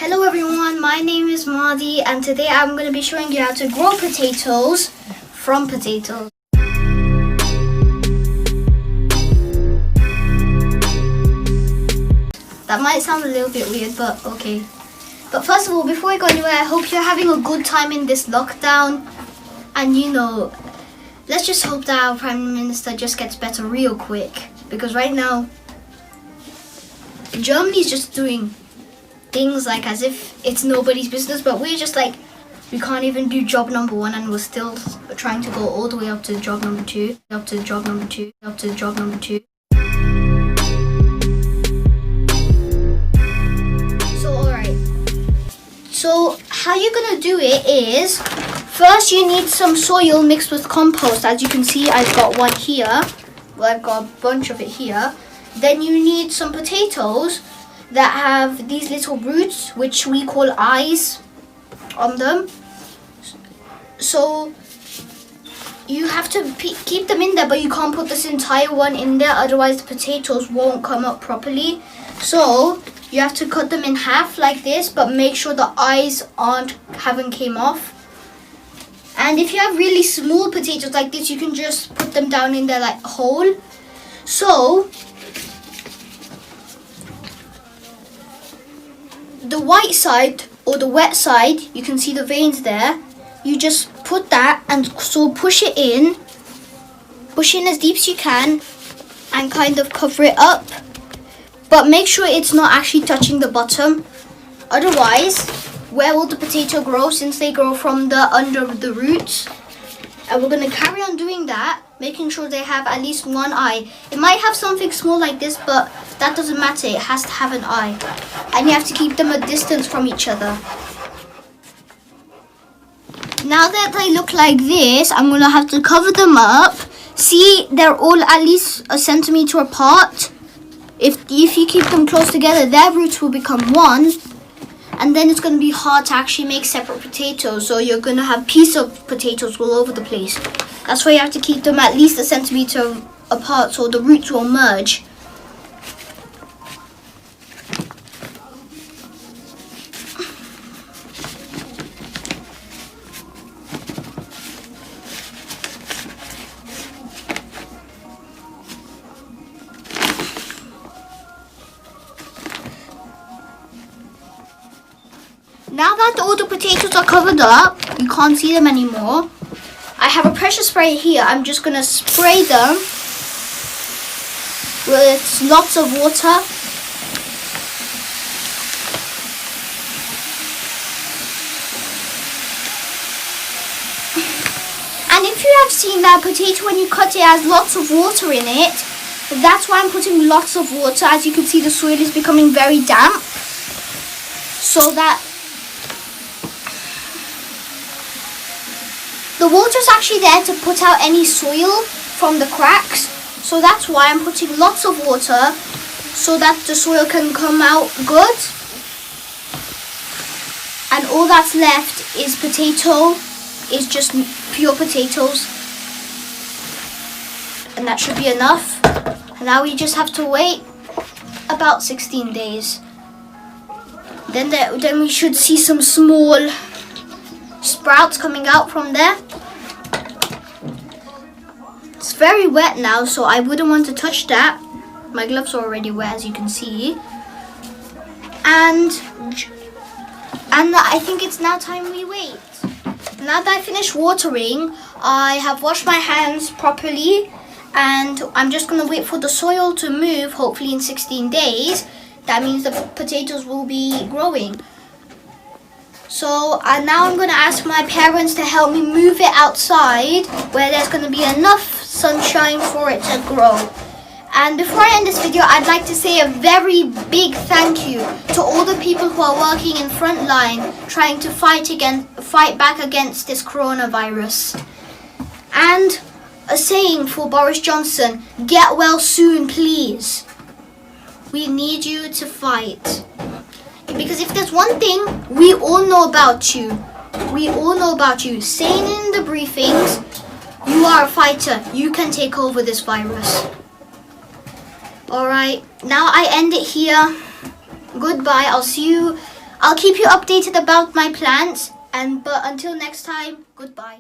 Hello everyone, my name is Madi and today I'm going to be showing you how to grow potatoes from potatoes. That might sound a little bit weird, but okay. But first of all, before I go anywhere, I hope you're having a good time in this lockdown. And let's just hope that our Prime Minister just gets better real quick. Because right now, Germany's just doing things like as if it's nobody's business, but we're just like, we can't even do job number 1 and we're still trying to go all the way up to job number 2, up to job number 2, up to job number 2. So alright, so how you're gonna do it is, first you need some soil mixed with compost. As you can see, I've got one here, well, I've got a bunch of it here. Then you need some potatoes that have these little roots, which we call eyes on them. So you have to keep them in there, but you can't put this entire one in there, otherwise the potatoes won't come up properly. So you have to cut them in half like this, but make sure the eyes haven't came off. And if you have really small potatoes like this, you can just put them down in there like whole. So the white side or the wet side, you can see the veins there. You just put that and so push it in as deep as you can and kind of cover it up. But make sure it's not actually touching the bottom. Otherwise, where will the potato grow, since they grow from the under the roots? And we're going to carry on doing that, making sure they have at least one eye. It might have something small like this, but that doesn't matter. It has to have an eye. And you have to keep them a distance from each other. Now that they look like this, I'm going to have to cover them up. See, they're all at least a centimeter apart. If you keep them close together, their roots will become one. And then it's going to be hard to actually make separate potatoes. So you're going to have pieces of potatoes all over the place. That's why you have to keep them at least a centimeter apart so the roots will merge. Now that all the potatoes are covered up, you can't see them anymore. I have a pressure sprayer here. I'm just going to spray them with lots of water. And if you have seen that potato when you cut it has lots of water in it, that's why I'm putting lots of water. As you can see, the soil is becoming very damp. So that the water is actually there to put out any soil from the cracks. So that's why I'm putting lots of water so that the soil can come out good. And all that's left is just pure potatoes. And that should be enough. And now we just have to wait about 16 days. Then we should see some small sprouts coming out from there. It's very wet now, so I wouldn't want to touch that. My gloves are already wet, as you can see. And I think it's now time we wait. Now that I finished watering, I have washed my hands properly, and I'm just going to wait for the soil to move, hopefully in 16 days. That means the potatoes will be growing. So now I'm going to ask my parents to help me move it outside where there's going to be enough sunshine for it to grow. And before I end this video, I'd like to say a very big thank you to all the people who are working in front line trying to fight back against this coronavirus. And a saying for Boris Johnson: get well soon, please. We need you to fight. Because if there's one thing we all know about you, saying in the briefings, you are a fighter. You can take over this virus. Alright, now I end it here. Goodbye. I'll see you I'll keep you updated about my plants, but until next time, goodbye.